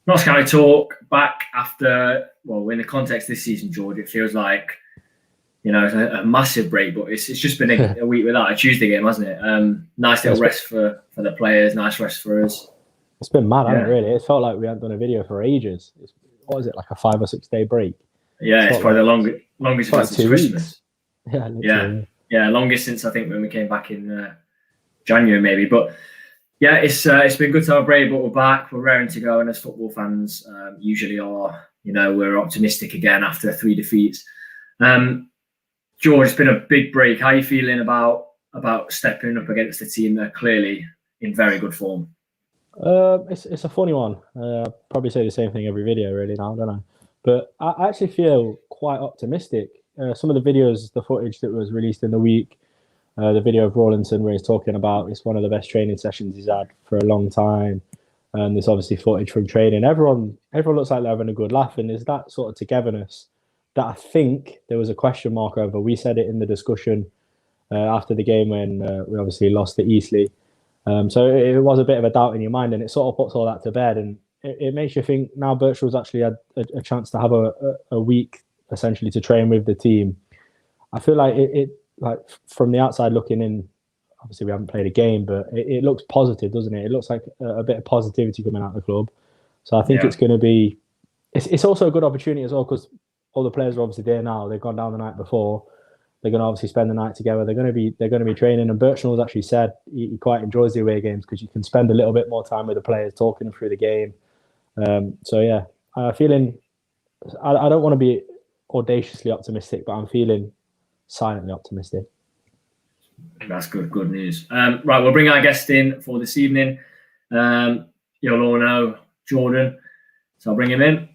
Notts County talk back after, well, in the context this season, George, it feels like, it's a massive break, but it's just been a week without a Tuesday game, hasn't it? Nice little rest for the players, nice rest for us. It's been mad, hasn't it, really? It felt like we hadn't done a video for ages. What was it, like a 5 or 6 day break? Yeah, it's probably the longest since Christmas. Yeah, longest since I think when we came back in January maybe. But yeah, it's been good to have a break, but we're back, we're raring to go, and as football fans usually are, we're optimistic again after 3 defeats. George, it's been a big break. How are you feeling about stepping up against a team that are clearly in very good form? It's a funny one. Probably say the same thing every video, really. Now I don't know, but I actually feel quite optimistic. Some of the videos, the footage that was released in the week, the video of Rawlinson where he's talking about it's one of the best training sessions he's had for a long time, and there's obviously footage from training. Everyone looks like they're having a good laugh, and there's that sort of togetherness that I think there was a question mark over. We said it in the discussion after the game when we obviously lost to Eastleigh. So it was a bit of a doubt in your mind, and it sort of puts all that to bed, and it makes you think now Birchall's actually had a chance to have a week essentially to train with the team. I feel like it like from the outside looking in, obviously we haven't played a game, but it looks positive, doesn't it? It looks like a bit of positivity coming out of the club. So I think it's going to be, it's also a good opportunity as well, because all the players are obviously there now. They've gone down the night before. They're going to obviously spend the night together. They're going to be training. And Birchall's actually said he quite enjoys the away games because you can spend a little bit more time with the players, talking them through the game. So yeah, feeling. I don't want to be audaciously optimistic, but I'm feeling silently optimistic. That's good news. Right, we'll bring our guest in for this evening. You'll all know Jordan, so I'll bring him in.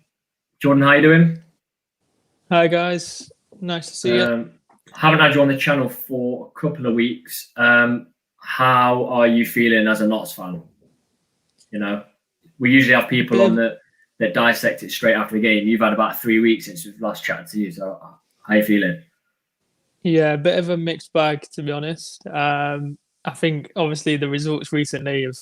Jordan, how you doing? Hi guys, nice to see you. Haven't had you on the channel for a couple of weeks. How are you feeling as a Notts fan? We usually have people on that dissect it straight after the game. You've had about 3 weeks since we've last chatted to you. So how are you feeling? Yeah, a bit of a mixed bag, to be honest. I think obviously the results recently have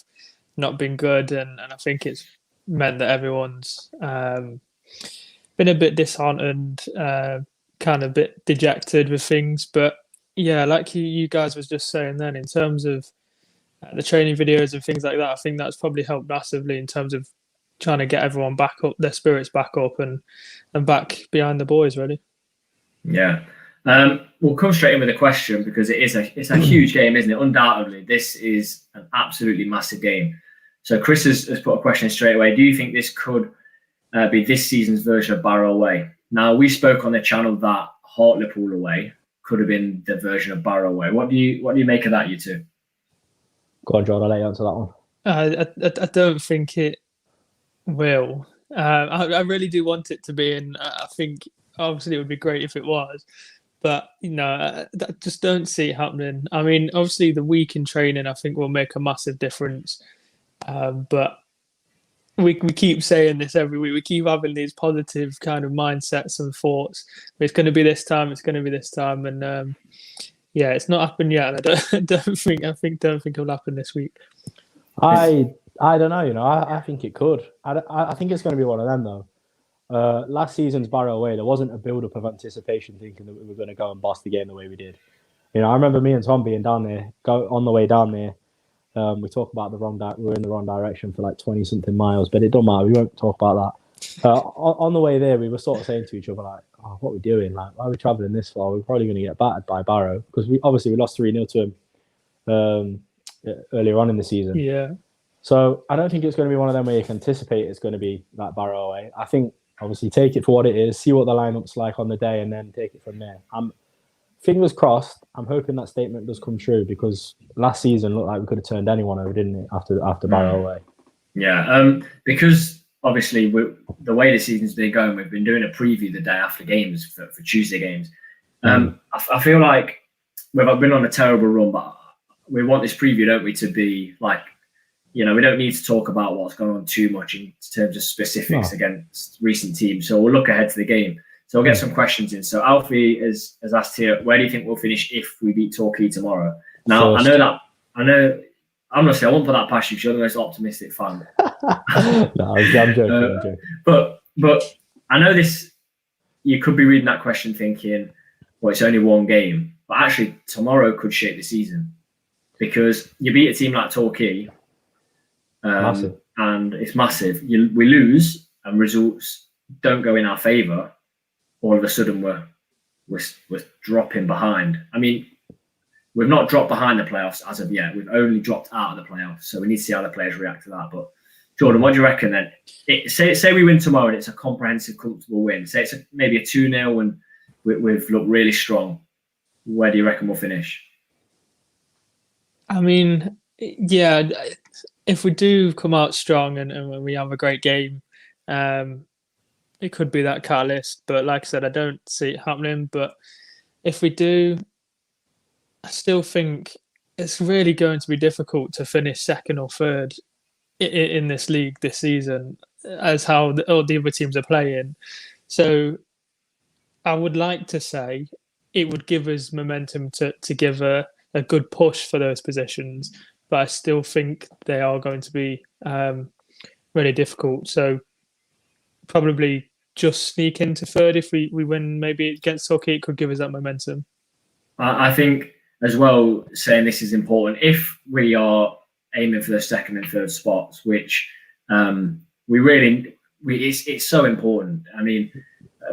not been good, and I think it's meant that everyone's been a bit disheartened, kind of a bit dejected with things. But yeah, like you guys was just saying then, in terms of the training videos and things like that, I think that's probably helped massively in terms of trying to get everyone back up, their spirits back up, and back behind the boys, really. Yeah. We'll come straight in with a question because it's a huge game, isn't it? Undoubtedly, this is an absolutely massive game. So Chris has put a question straight away. Do you think this could be this season's version of Barrow away? Now, we spoke on the channel that Hartlepool away could have been the version of Barrow away. What do you make of that, you two? Go on, John. I'll let you answer that one. I don't think it will. I really do want it to be, and I think obviously it would be great if it was. But, I just don't see it happening. I mean, obviously the week in training, I think, will make a massive difference. But we keep saying this every week. We keep having these positive kind of mindsets and thoughts. It's going to be this time. It's going to be this time. And it's not happened yet. And I don't think it'll happen this week. I don't know. I think it could. I think it's going to be one of them though. Last season's Barrow away, there wasn't a build-up of anticipation thinking that we were going to go and boss the game the way we did. I remember me and Tom being down there, on the way down there. We talk about we were in the wrong direction for like 20-something miles, but it don't matter. We won't talk about that. On the way there, we were sort of saying to each other, like, oh, what are we doing? Like, why are we travelling this far? We're probably going to get battered by Barrow because we lost 3-0 to him earlier on in the season. Yeah. So I don't think it's going to be one of them where you can anticipate it's going to be like Barrow away. I think obviously take it for what it is, see what the lineup's like on the day, and then take it from there. Fingers crossed. I'm hoping that statement does come true because last season looked like we could have turned anyone over, didn't it? After Barrow away. Yeah, because obviously the way the season's been going, we've been doing a preview the day after games for Tuesday games. I feel like we've been on a terrible run, but we want this preview, don't we, to be like, we don't need to talk about what's going on too much in terms of specifics against recent teams. So we'll look ahead to the game. So we'll get some questions in. So Alfie has asked here, where do you think we'll finish if we beat Torquay tomorrow? Now, first. I honestly, I won't put that past you. 'Cause you're the most optimistic fan. No, I'm joking. I'm joking. But I know this. You could be reading that question thinking, well, it's only one game, but actually tomorrow could shape the season because you beat a team like Torquay, Massive. and it's massive. We lose and results don't go in our favour. All of a sudden, we're dropping behind. I mean, we've not dropped behind the playoffs as of yet. We've only dropped out of the playoffs, so we need to see how the players react to that. But Jordan, what do you reckon then? Say we win tomorrow and it's a comprehensive, comfortable win. Say it's maybe a 2-0 and we've looked really strong. Where do you reckon we'll finish? I mean, yeah, if we do come out strong and we have a great game, it could be that catalyst. But like I said, I don't see it happening. But if we do, I still think it's really going to be difficult to finish second or third in this league this season, as how all the other teams are playing. So I would like to say it would give us momentum to give a good push for those positions, but I still think they are going to be really difficult. So probably just sneak into third if we win maybe against Torquay, it could give us that momentum. I think as well, saying this is important, if we are aiming for the second and third spots, which it's so important. I mean,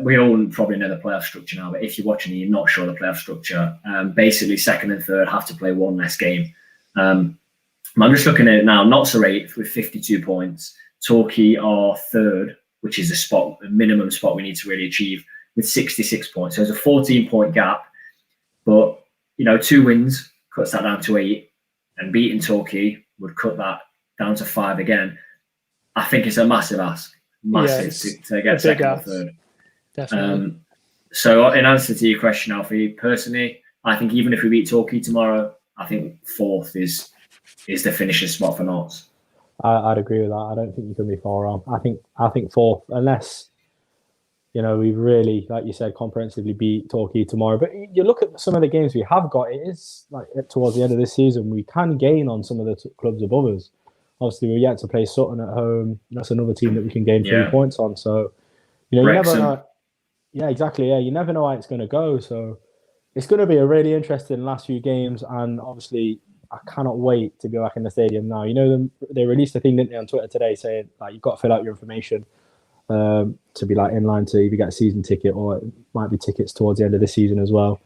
we all probably know the playoff structure now, but if you're watching and you're not sure the playoff structure, basically second and third have to play one less game. I'm just looking at it now. Notts are 8th with 52 points. Torquay are 3rd, which is the minimum spot we need to really achieve, with 66 points. So there's a 14-point gap, but 2 wins cuts that down to 8, and beating Torquay would cut that down to 5 again. I think it's a massive ask, to get second or third. Definitely. So in answer to your question, Alfie, personally, I think even if we beat Torquay tomorrow, I think 4th is the finishing spot for Notts. I'd agree with that. I don't think you can be far wrong. I think 4th, unless we really, like you said, comprehensively beat Torquay tomorrow. But you look at some of the games we have got, it is like towards the end of this season, we can gain on some of the clubs above us. Obviously, we're yet to play Sutton at home. That's another team that we can gain 3 points on. So, you never know. Yeah, exactly. Yeah, you never know how it's going to go. So, it's going to be a really interesting last few games. And obviously, I cannot wait to be back in the stadium now. They released a thing, didn't they, on Twitter today saying like you've got to fill out your information to be like in line to either get a season ticket or it might be tickets towards the end of the season as well.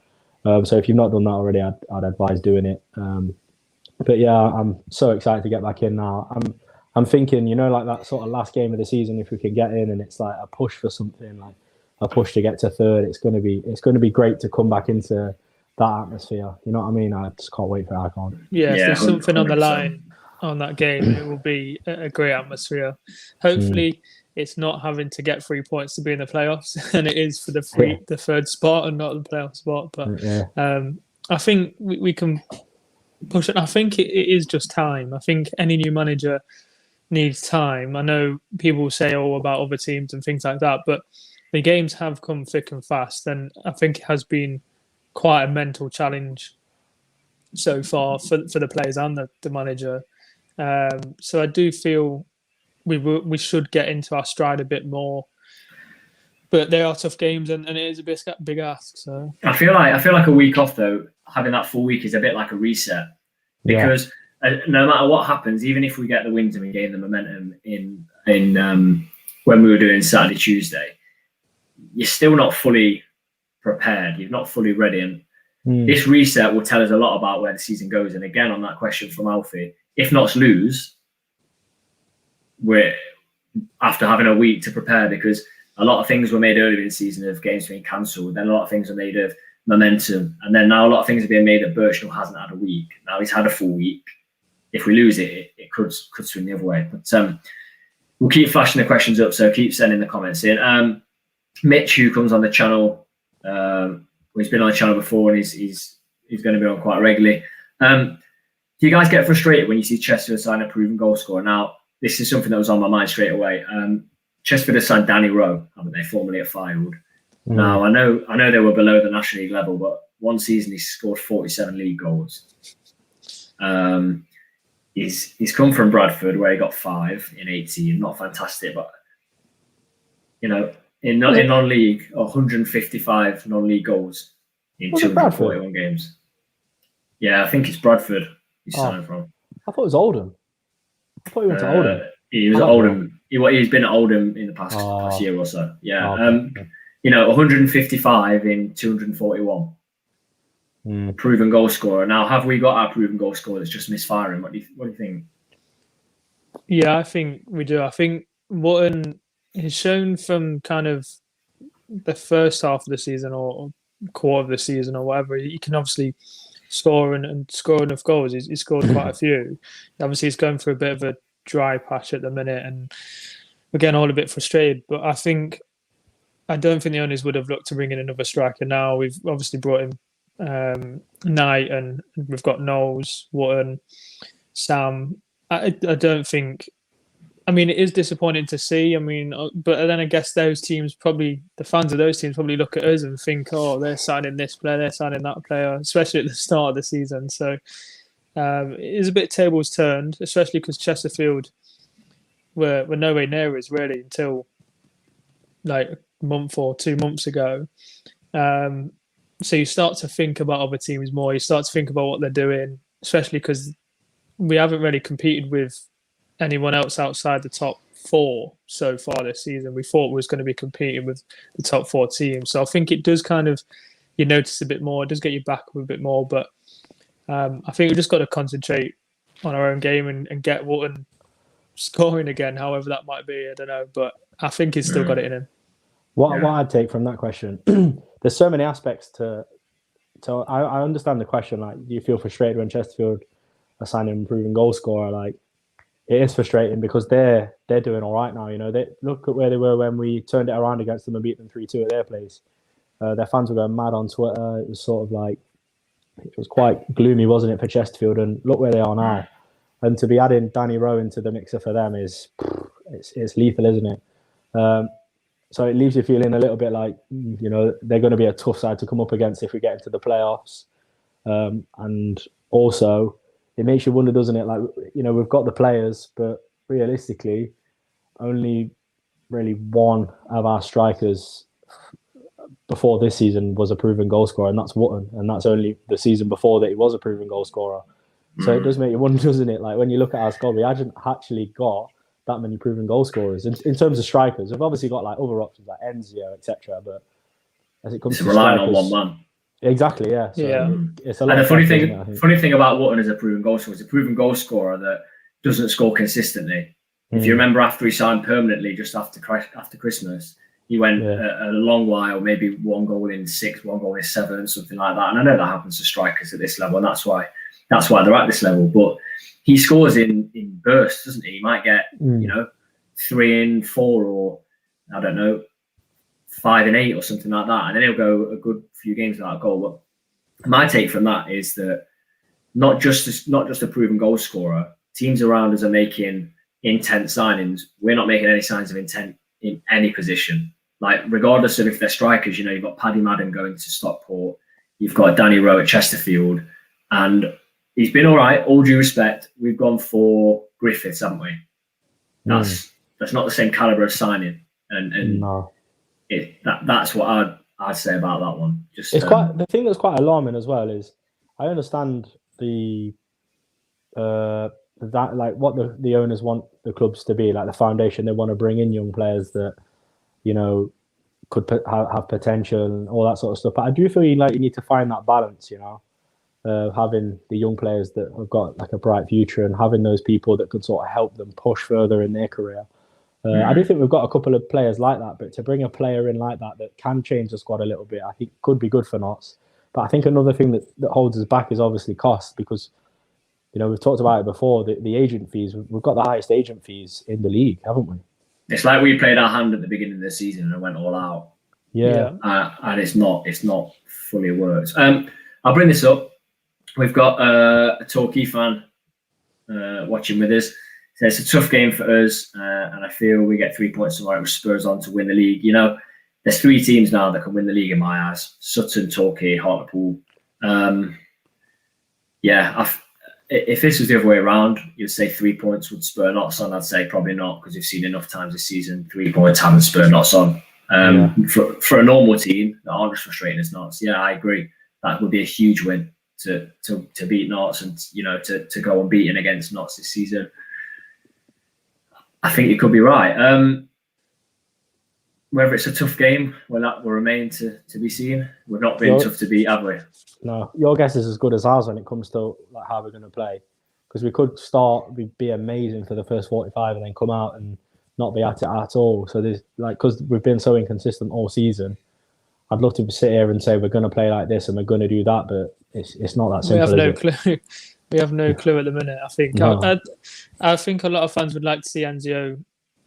So if you've not done that already, I'd advise doing it. But yeah, I'm so excited to get back in now. I'm thinking, like that sort of last game of the season, if we can get in and it's like a push for something, like a push to get to third, it's going to be great to come back into that atmosphere. You know what I mean? I just can't wait for that. I can't. Yeah, if there's something 100%. On the line on that game, it will be a great atmosphere. Hopefully, it's not having to get 3 points to be in the playoffs, and it is for the third spot and not the playoff spot. But I think we can push it. I think it is just time. I think any new manager needs time. I know people say about other teams and things like that, but the games have come thick and fast, and I think it has been quite a mental challenge so far for the players and the manager. So I do feel we should get into our stride a bit more, but they are tough games and it is a big ask. So I feel like a week off though, having that full week is a bit like a reset because no matter what happens, even if we get the wins and we gain the momentum in when we were doing Saturday, Tuesday, you're still not fully prepared. You're not fully ready, and this reset will tell us a lot about where the season goes. And again, on that question from Alfie, if Notts lose, we're after having a week to prepare, because a lot of things were made earlier in the season of games being cancelled. Then a lot of things were made of momentum, and then now a lot of things are being made that Birchnell hasn't had a week. Now he's had a full week. If we lose it could swing the other way. But we'll keep flashing the questions up, so keep sending the comments in. Mitch, who comes on the channel, he's been on the channel before, and he's going to be on quite regularly. Do you guys get frustrated when you see Chesterfield sign a proven goal scorer? Now, this is something that was on my mind straight away. Chesterfield has signed Danny Rowe, haven't they, formerly at Firewood. Now, I know they were below the National League level, but one season he scored 47 league goals. he's come from Bradford where he got 5 in 18. Not fantastic, but in non-league, 155 non-league goals in 241 games. Yeah, I think it's Bradford he's signed from. I thought it was Oldham. I thought he went to Oldham. He was at Oldham. He's been at Oldham in the past year or so. Yeah. 155 in 241. Proven goal scorer. Now, have we got our proven goal scorer that's just misfiring? What do you think? Yeah, I think we do. I think Wootton has shown from kind of the first half of the season or quarter of the season or whatever, he can obviously score and score enough goals. He's scored quite a few. Obviously, he's going through a bit of a dry patch at the minute, and we're getting all a bit frustrated. But I don't think the owners would have looked to bring in another striker now. We've obviously brought in Knight, and we've got Knowles, Wootton, Sam. I don't think. I mean, it is disappointing to see. I mean, but then I guess those teams the fans of those teams probably look at us and think, oh, they're signing this player, they're signing that player, especially at the start of the season. So it is a bit tables turned, especially because Chesterfield were nowhere near us really until like a month or 2 months ago. So you start to think about other teams more. You start to think about what they're doing, especially because we haven't really competed with anyone else outside the top 4 so far this season. We thought we was going to be competing with the top 4 teams. So I think it does kind of, you notice a bit more. It does get you back up a bit more. But I think we just got to concentrate on our own game and get Wootton scoring again, however that might be. I don't know. But I think he's still got it in him. What I'd take from that question, there's so many aspects to I understand the question. Like, do you feel frustrated when Chesterfield are signing a proven goal scorer? Like, it is frustrating because they're doing all right now. You know, they look at where they were when we turned it around against them and beat them 3-2 at their place. Their fans were going mad on Twitter. It was sort of like, it was quite gloomy, wasn't it, for Chesterfield? And look where they are now. And to be adding Danny Rowe into the mixer for them it's lethal, isn't it? So it leaves you feeling a little bit like, you know, they're going to be a tough side to come up against if we get into the playoffs. And also, it makes you wonder, doesn't it? Like, you know, we've got the players, but realistically, only really one of our strikers before this season was a proven goal scorer, and that's Wootton. And that's only the season before that he was a proven goal scorer. So it does make you wonder, doesn't it? Like, when you look at our squad, we haven't actually got that many proven goal scorers. In terms of strikers, we've obviously got like other options like Enzio, etc. But as it comes to relying strikers, on one man. Exactly, yeah. So it's a lot. And the funny thing about Wootton as a proven goal scorer is a proven goal scorer that doesn't score consistently. If you remember, after he signed permanently just after Christmas, he went a long while, maybe 1 goal in 6, 1 goal in 7, something like that. And I know that happens to strikers at this level, and that's why they're at this level. But he scores in bursts, doesn't he? He might get 3 in 4, or I don't know, 5 in 8 or something like that, and then he'll go a good few games without a goal. But my take from that is that not just a proven goal scorer, teams around us are making intent signings. We're not making any signs of intent in any position. Like, regardless of if they're strikers, you know, you've got Paddy Madden going to Stockport, you've got Danny Rowe at Chesterfield, and he's been all right, all due respect. We've gone for Griffiths, haven't we? That's not the same calibre of signing, and no. That's what I'd say about that one. Just it's quite the thing that's quite alarming as well is I understand that like what the owners want the clubs to be, like the foundation. They want to bring in young players that, you know, could have potential and all that sort of stuff. But I do feel like you need to find that balance, you know, having the young players that have got like a bright future and having those people that could sort of help them push further in their career. I do think we've got a couple of players like that, but to bring a player in like that can change the squad a little bit, I think could be good for Notts. But I think another thing that holds us back is obviously cost, because, you know, we've talked about it before, the agent fees. We've got the highest agent fees in the league, haven't we? It's like we played our hand at the beginning of the season and went all out. Yeah. And it's not fully worked. I'll bring this up. We've got a Torquay fan watching with us. So it's a tough game for us, and I feel we get 3 points tomorrow with Spurs on to win the league. You know, there's 3 teams now that can win the league in my eyes: Sutton, Torquay, Hartlepool. if this was the other way around, you'd say 3 points would spur Notts on. I'd say probably not, because we've seen enough times this season 3 points haven't spurred Notts on. For a normal team that aren't as frustrating as Notts, yeah, I agree. That would be a huge win to beat Notts, and to go unbeaten against Notts this season. I think you could be right. Whether it's a tough game, well, that will remain to be seen. We've not been tough to beat, have we? No, your guess is as good as ours when it comes to like how we're going to play, because we could start, we'd be amazing for the first 45 and then come out and not be at it at all. So there's because we've been so inconsistent all season, I'd love to sit here and say we're going to play like this and we're going to do that, but it's not that simple. We have no clue. We have no clue at the minute. I think I think a lot of fans would like to see Anzio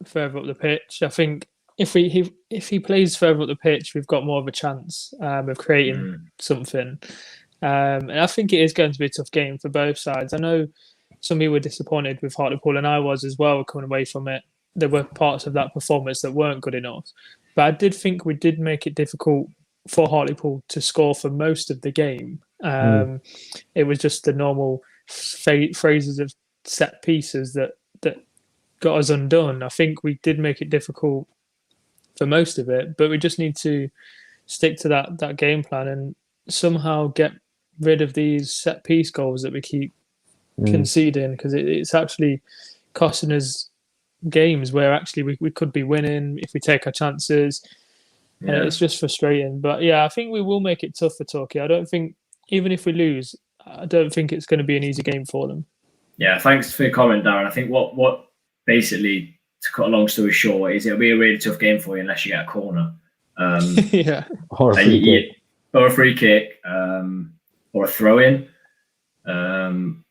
further up the pitch. I think if he plays further up the pitch, we've got more of a chance of creating something. And I think it is going to be a tough game for both sides. I know some people were disappointed with Hartlepool, and I was as well coming away from it. There were parts of that performance that weren't good enough. But I did think we did make it difficult for Hartlepool to score for most of the game. It was just the normal phrases of set pieces that got us undone. I think we did make it difficult for most of it, but we just need to stick to that game plan and somehow get rid of these set piece goals that we keep conceding, because it's actually costing us games where actually we could be winning if we take our chances. And it's just frustrating. But yeah, I think we will make it tough for Torquay. I don't think, even if we lose, I don't think it's going to be an easy game for them. Yeah, thanks for your comment, Darren. I think what basically, to cut a long story short, is it'll be a really tough game for you unless you get a corner. Yeah. Or a free kick. Or a free kick, or a throw-in.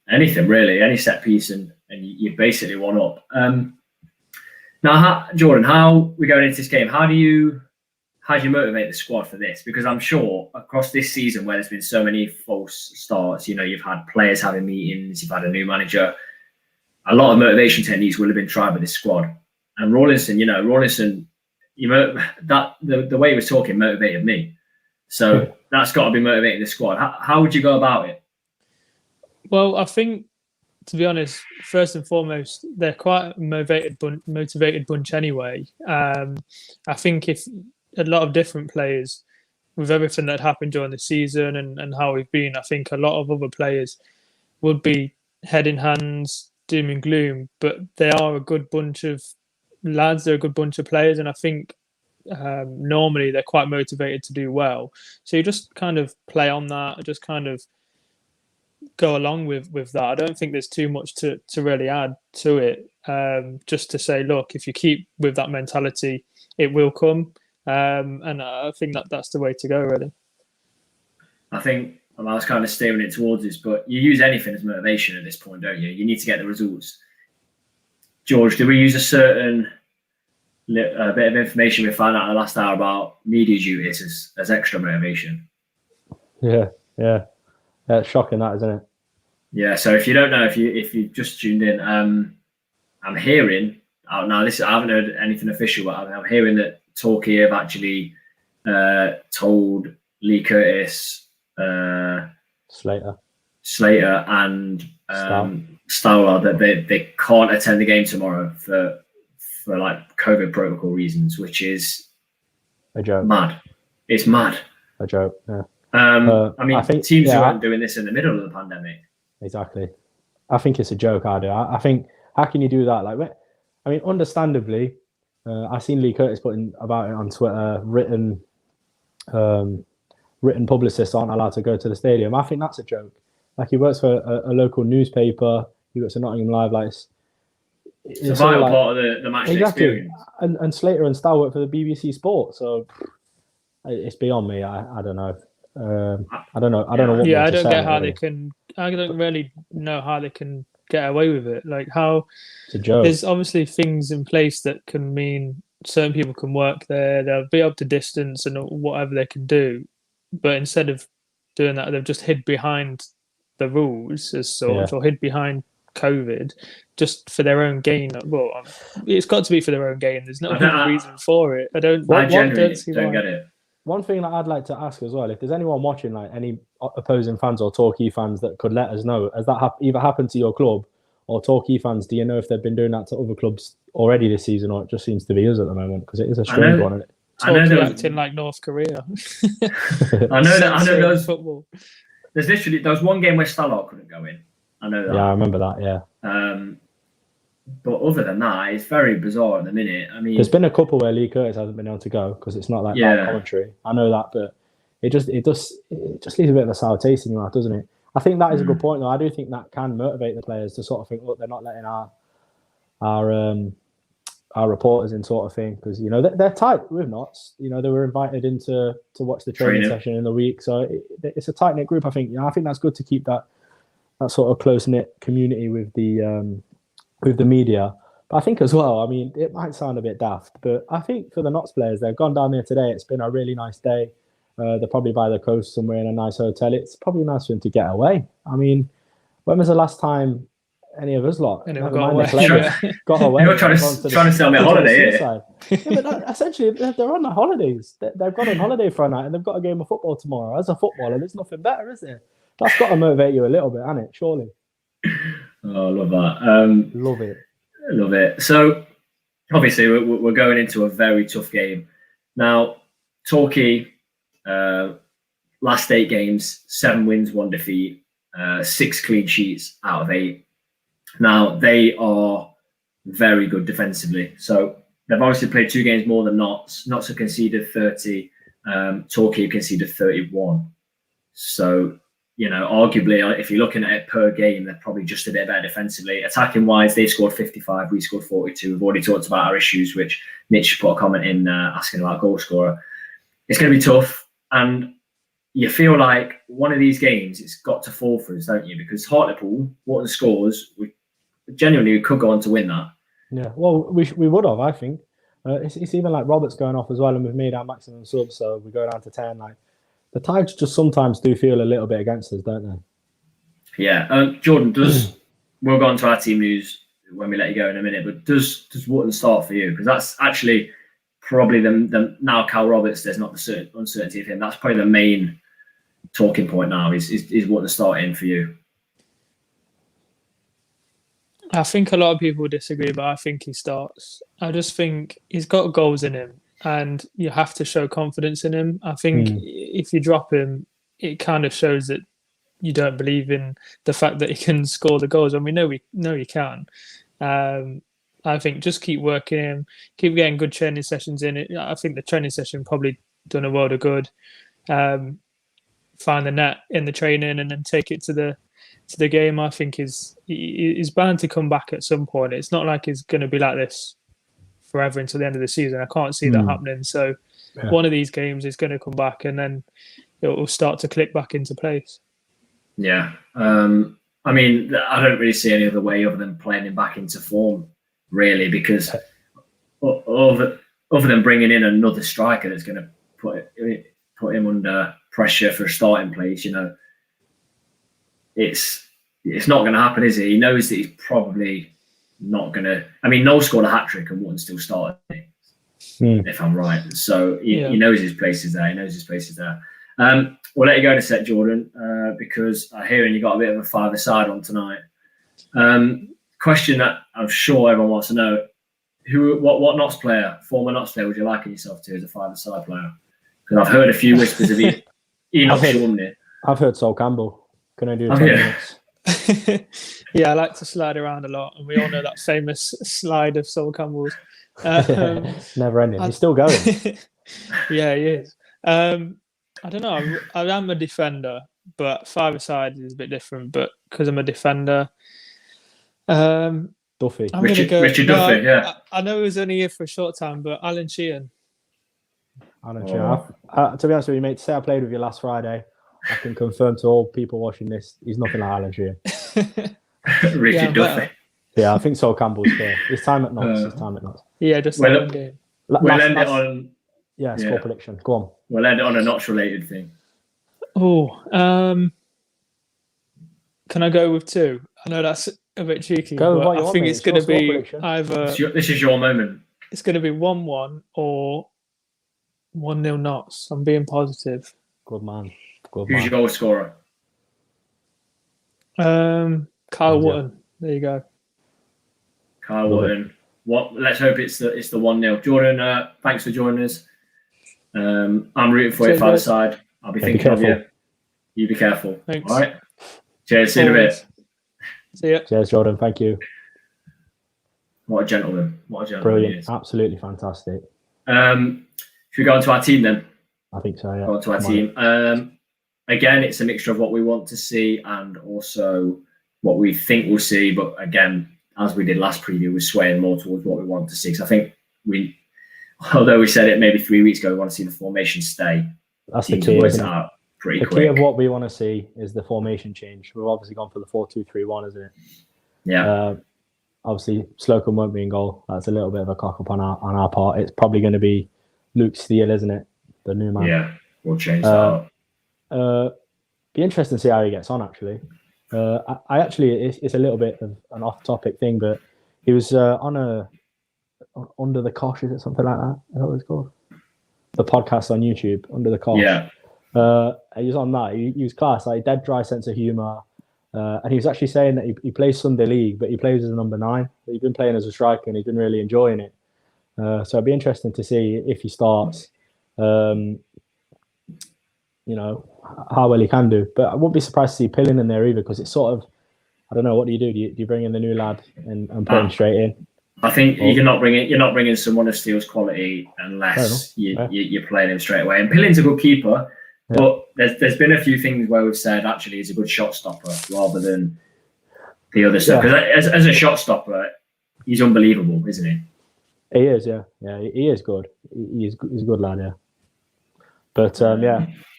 Anything, really. Any set piece, and you basically one up. Now, Jordan, how we going into this game? How do you motivate the squad for this? Because I'm sure across this season, where there's been so many false starts, you've had players having meetings, you've had a new manager, a lot of motivation techniques will have been tried by this squad. And Rawlinson, the way he was talking motivated me. So that's got to be motivating the squad. How would you go about it? Well, I think, to be honest, first and foremost, they're quite a motivated bunch anyway. I think if a lot of different players, with everything that happened during the season and how we've been, I think a lot of other players would be head in hands, doom and gloom, but they are a good bunch of lads, they're a good bunch of players, and I think normally they're quite motivated to do well. So you just kind of play on that, just kind of go along with that. I don't think there's too much to really add to it. Just to say, look, if you keep with that mentality, it will come. And I think that's the way to go, really. I think I was kind of steering it towards this, but you use anything as motivation at this point, don't you? You need to get the results. George, did we use a certain bit of information we found out in the last hour about media duties as extra motivation? Yeah. It's shocking, that, isn't it? Yeah. So if you don't know, if you just tuned in, I'm hearing. Now I haven't heard anything official, but I'm hearing that Torquay have actually told Lee Curtis, Slater, and Stowler that they can't attend the game tomorrow for like COVID protocol reasons, which is a joke. Mad. It's mad. A joke. Yeah. I think teams weren't doing this in the middle of the pandemic. Exactly. I think it's a joke. I think, how can you do that? Like, I mean, understandably, I've seen Lee Curtis putting about it on Twitter. Written publicists aren't allowed to go to the stadium. I think that's a joke. Like, he works for a local newspaper. He works at Nottingham Live. Like, it's a vital part of the match experience. And Slater and Stow work for the BBC Sport. So it's beyond me. I don't know. I don't know what. Yeah, I don't get how they can. I don't really know how they can get away with it. Like, how it's a joke. There's obviously things in place that can mean certain people can work there. They'll be up to distance and whatever they can do. But instead of doing that, they've just hid behind the rules as such, or hid behind COVID just for their own gain. Well, it's got to be for their own gain. There's no reason for it. I genuinely don't get it. one thing that I'd like to ask as well, if there's anyone watching, like any opposing fans or Torquay fans that could let us know, has that either happened to your club or Torquay fans? Do you know if they've been doing that to other clubs already this season, or it just seems to be us at the moment? Because it is a strange one. Isn't it? Torquay acting like North Korea. I know those. Football. There was one game where Stallard couldn't go in. I know that. Yeah, I remember that. Yeah. But other than that, it's very bizarre at the minute. I mean, there's been a couple where Lee Curtis hasn't been able to go because it's not like live commentary. I know that, but it just leaves a bit of a sour taste in your mouth, doesn't it? I think that is a good point, though. I do think that can motivate the players to sort of think, look, they're not letting our reporters in, sort of thing, because you know they're tight with Notts. You know, they were invited in to watch the training session in the week, so it's a tight knit group. I think. You know, I think that's good to keep that sort of close knit community with the media. But I think as well, I mean, it might sound a bit daft, but I think for the Notts players, they've gone down there today. It's been a really nice day. They're probably by the coast somewhere in a nice hotel. It's probably nice for them to get away. I mean, when was the last time any of us lot got away? You're trying to sell me a holiday here. Yeah, but essentially, they're on the holidays. They've gone on holiday for a night and they've got a game of football tomorrow. As a footballer, there's nothing better, is there? That's got to motivate you a little bit, hasn't it? Surely. Oh, I love that. Love it. So, obviously, we're going into a very tough game. Now, Torquay, last 8 games, 7 wins, 1 defeat, 6 clean sheets out of 8. Now, they are very good defensively. So, they've obviously played 2 games more than Notts. Notts have conceded 30. Torquay conceded 31. So, you know, arguably, if you're looking at it per game, they're probably just a bit better defensively. Attacking wise, they've scored 55, we scored 42. We've already talked about our issues, which Mitch put a comment in asking about goal scorer. It's going to be tough, and you feel like one of these games, it's got to fall for us, don't you? Because Hartlepool, what the scores, we genuinely could go on to win that. Yeah, well, we would have, I think. It's even like Roberts going off as well, and we've made our maximum subs, so we go down to 10. Like, the Tides just sometimes do feel a little bit against us, don't they? Yeah. Jordan, we'll go on to our team news when we let you go in a minute, but does Wotton start for you? Because that's actually probably the now Cal Roberts, there's not the uncertainty of him. That's probably the main talking point now is Wotton starting for you? I think a lot of people disagree, but I think he starts. I just think he's got goals in him, and you have to show confidence in him. I think if you drop him, it kind of shows that you don't believe in the fact that he can score the goals. And we know he can. I think just keep working him, keep getting good training sessions in. I think the training session probably done a world of good. Find the net in the training and then take it to the game. I think he's bound to come back at some point. It's not like he's going to be like this forever until the end of the season. I can't see that happening. So one of these games is going to come back, and then it will start to click back into place. Yeah. I mean, I don't really see any other way other than playing him back into form, really, because other than bringing in another striker that's going to put him under pressure for a starting place, you know, it's not going to happen, is it? He knows that he's probably not going to. I mean, Noel scored a hat-trick and Wotton still started, if I'm right. So he knows his place is there. We'll let you go in a sec, Jordan, because I hear you got a bit of a five-a-side on tonight. Question that I'm sure everyone wants to know: what Notts player, former Notts player, would you liken yourself to as a five-a-side player? Because I've heard a few whispers of Enoch Shorman. I've heard Sol Campbell. Can I do 10 minutes? Yeah, I like to slide around a lot, and we all know that famous slide of Sol Campbell's. Never ending. He's still going. Yeah, he is. I don't know. I am a defender, but five-a-side is a bit different. But because I'm a defender, Duffy. Richard Duffy, yeah. I know he was only here for a short time, but Alan Sheehan. Alan Sheehan. To be honest with you, mate, to say I played with you last Friday, I can confirm to all people watching this, he's nothing like Alan Sheehan. Richard Duffy. Yeah, I think Sol Campbell's fair. His time at Notts. Yeah, just that one game. We'll end it on... score prediction. Go on. We'll end it on a Notts-related thing. Oh, can I go with 2? I know that's a bit cheeky, but I think it's going to be either... This is your moment. It's going to be 1-1 or 1-0 Knots. I'm being positive. Good man. Good Who's man. your goal scorer? Kyle Wootton. There you go. Kyle Wootton. Let's hope it's the 1-0. Jordan, thanks for joining us. I'm rooting for you, father side. I'll be thinking of you. You be careful. Thanks. All right. Cheers. See you in a bit. See ya. Cheers, Jordan. Thank you. What a gentleman. Brilliant. Absolutely fantastic. Should we go on to our team then? I think so, yeah. Go on to our team. Again, it's a mixture of what we want to see and also what we think we'll see. But again, as we did last preview, we're swaying more towards what we want to see. Because I think although we said it maybe 3 weeks ago, we want to see the formation stay. That's the key. The key of what we want to see is the formation change. We've obviously gone for the 4-2-3-1, isn't it? Yeah. Obviously, Slocum won't be in goal. That's a little bit of a cock up on our part. It's probably going to be Luke Steele, isn't it? The new man. Yeah, we'll change that up. Be interesting to see how he gets on, actually. I actually, it's a little bit of an off-topic thing, but he was on Under the Cosh, is it something like that? Is that what it's called? The podcast on YouTube, Under the Cosh. Yeah. He was on that. He was class, like dead dry sense of humour. And he was actually saying that he plays Sunday League, but he plays as a number 9. He's been playing as a striker and he's been really enjoying it. So it'd be interesting to see if he starts, how well he can do. But I wouldn't be surprised to see Pillin in there either, because it's sort of, I don't know, what do you do? Do you bring in the new lad and put him straight in? I think you're not bringing someone of Steele's quality unless you're playing him straight away. And Pillin's a good keeper. Yeah. But there's been a few things where we've said actually he's a good shot stopper rather than the other stuff. Because as a shot stopper, he's unbelievable, isn't he? He is, yeah. He is good. He's a good lad, yeah. But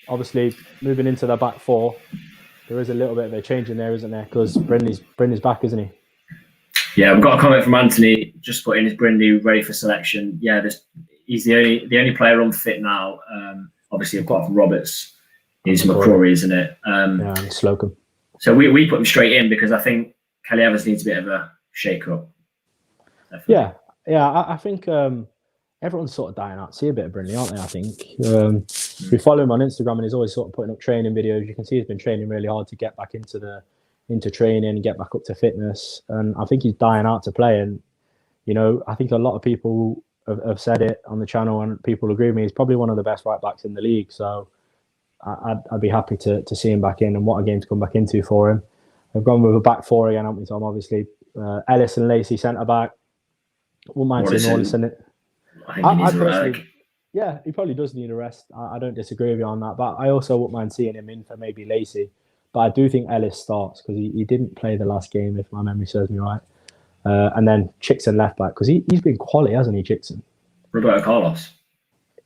obviously moving into the back 4, there is a little bit of a change in there, isn't there? Because Brindley's back, isn't he? Yeah, we've got a comment from Anthony. Just put in, is Brindley ready for selection? Yeah, he's the only player unfit now. Obviously, apart from Roberts, is McCrory, isn't it? Yeah, and Slocum. So we put him straight in because I think Kelly Evans needs a bit of a shake-up. Definitely. Yeah. I think everyone's sort of dying out to see a bit of Brindley, aren't they? I think we follow him on Instagram and he's always sort of putting up training videos. You can see he's been training really hard to get back into training and get back up to fitness. And I think he's dying out to play. And I think a lot of people have said it on the channel and people agree with me. He's probably one of the best right backs in the league. So I'd be happy to see him back in, and what a game to come back into for him. We've gone with a back 4 again, haven't we, Tom? Obviously, Ellis and Lacey centre back. Wouldn't mind seeing Ellis in it. I think he needs a rest. Yeah, he probably does need a rest. I don't disagree with you on that. But I also wouldn't mind seeing him in for maybe Lacey. But I do think Ellis starts because he didn't play the last game, if my memory serves me right. And then Chickson left back, because he's been quality, hasn't he, Chickson? Roberto Carlos.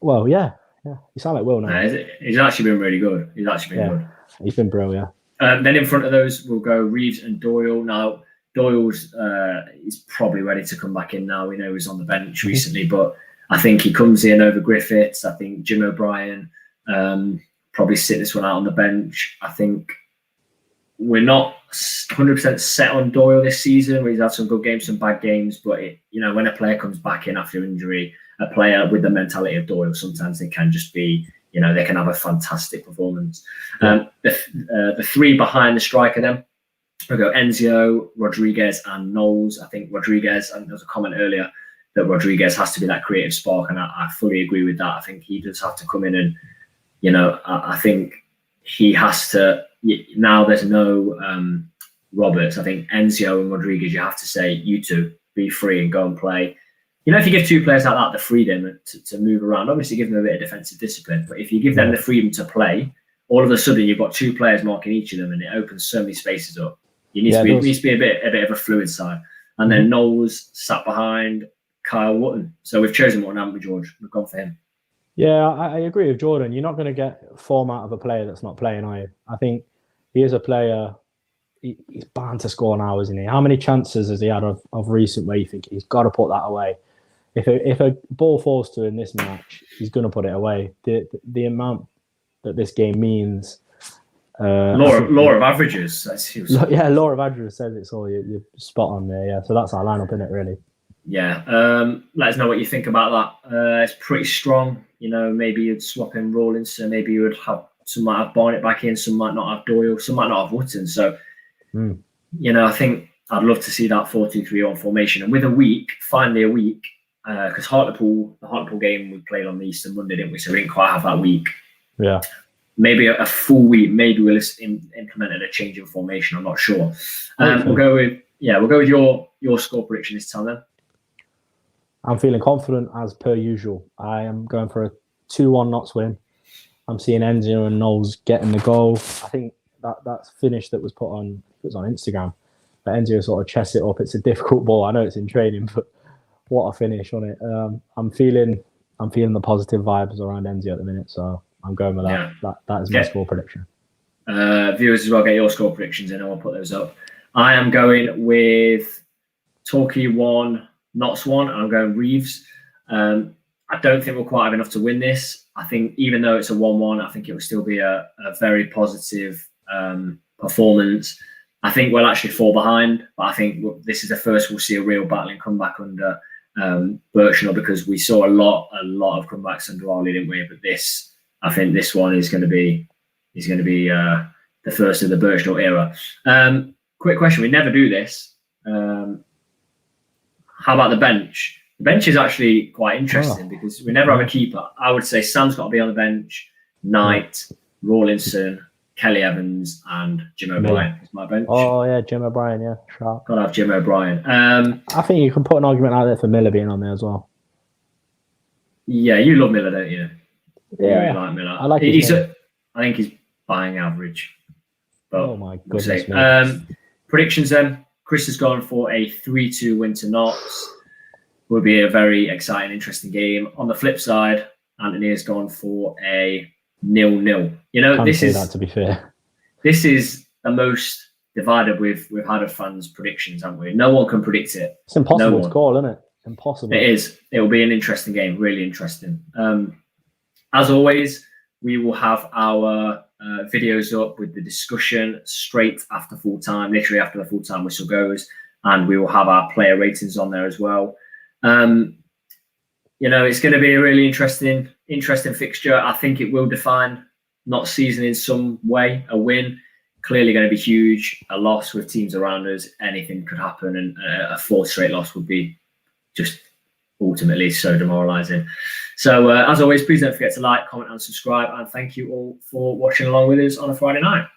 Well, yeah. He sounds like Will now. He's actually been really good. He's actually been good. He's been brilliant. Then in front of those, we'll go Reeves and Doyle. Now, Doyle's is probably ready to come back in now. We know he was on the bench recently, but I think he comes in over Griffiths. I think Jim O'Brien probably sit this one out on the bench. I think we're not 100% set on Doyle this season. He's had some good games, some bad games, but when a player comes back in after injury, a player with the mentality of Doyle, sometimes they can just be, they can have a fantastic performance. The 3 behind the striker then, we'll go Enzio, Rodriguez and Knowles. I think Rodriguez, and there was a comment earlier that Rodriguez has to be that creative spark, and I fully agree with that. I think he does have to come in and, I think he has to. Now there's no Roberts. I think Enzio and Rodriguez, you have to say, you two, be free and go and play. If you give 2 players like that the freedom to move around, obviously give them a bit of defensive discipline. But if you give them the freedom to play, all of a sudden you've got 2 players marking each of them, and it opens so many spaces up. You need to be a bit of a fluid side. And then Knowles sat behind Kyle Wootton. So we've chosen one, haven't we, George? We've gone for him. Yeah, I agree with Jordan. You're not going to get form out of a player that's not playing, are you? I think he is a player. He's bound to score now, isn't he? How many chances has he had of recent where you think he's got to put that away? If a ball falls to him this match, he's going to put it away. The amount that this game means. Law of averages. Law of averages says it's all. You're spot on there. Yeah, so that's our lineup, isn't it? Really. Yeah, let us know what you think about that. It's pretty strong. Maybe you'd swap in Rawlinson, maybe you would have some might have Barnett back in, some might not have Doyle, some might not have Wootton. So, I think I'd love to see that 4-2-3-1 formation. And with finally a week, because the Hartlepool game we played on the Easter Monday, didn't we? So we didn't quite have that week. Yeah. Maybe a full week. Maybe we'll implemented a change in formation. I'm not sure. We'll go with your score prediction this time then. I'm feeling confident as per usual. I am going for a 2-1 Notts win. I'm seeing Enzio and Knowles getting the goal. I think that's finish that was put on Instagram. But Enzio sort of chests it up. It's a difficult ball. I know it's in training, but what a finish on it. I'm feeling the positive vibes around Enzio at the minute, so I'm going with that. Yeah. That is my score prediction. Viewers as well, get your score predictions in, and I'll put those up. I am going with Torquay 1, Notts 1. I'm going Reeves. I don't think we'll quite have enough to win this. I think even though it's a 1-1, I think it will still be a very positive performance. I think we'll actually fall behind, but I think this is the first we'll see a real battling comeback under Birchnell, because we saw a lot of comebacks under Arley, didn't we? But I think this one is going to be the first of the Birchnell era. Quick question: we never do this. How about the bench? The bench is actually quite interesting because we never have a keeper. I would say Sam's got to be on the bench. Knight, Rawlinson, Kelly Evans, and Jim O'Brien is my bench. Oh yeah, Jim O'Brien. Yeah, sharp. Gotta have Jim O'Brien. I think you can put an argument out there for Miller being on there as well. Yeah, you love Miller, don't you? Yeah, you really like Miller. I like his I think he's buying average. But oh my goodness! We'll predictions then. Chris has gone for a 3-2 win to Notts. Will be a very exciting, interesting game. On the flip side, Anthony has gone for a 0-0. This is that, to be fair. This is the most divided we've had of fans' predictions, haven't we? No one can predict it. It's impossible to call, isn't it? Impossible. It is. It will be an interesting game. Really interesting. As always, we will have our videos up with the discussion straight after full time, literally after the full time whistle goes, and we will have our player ratings on there as well. It's going to be a really interesting fixture. I think it will define Notts' season in some way. A win, clearly going to be huge. A loss with teams around us, anything could happen, and a fourth straight loss would be just ultimately so demoralising. So as always, please don't forget to like, comment and subscribe, and thank you all for watching along with us on a Friday night.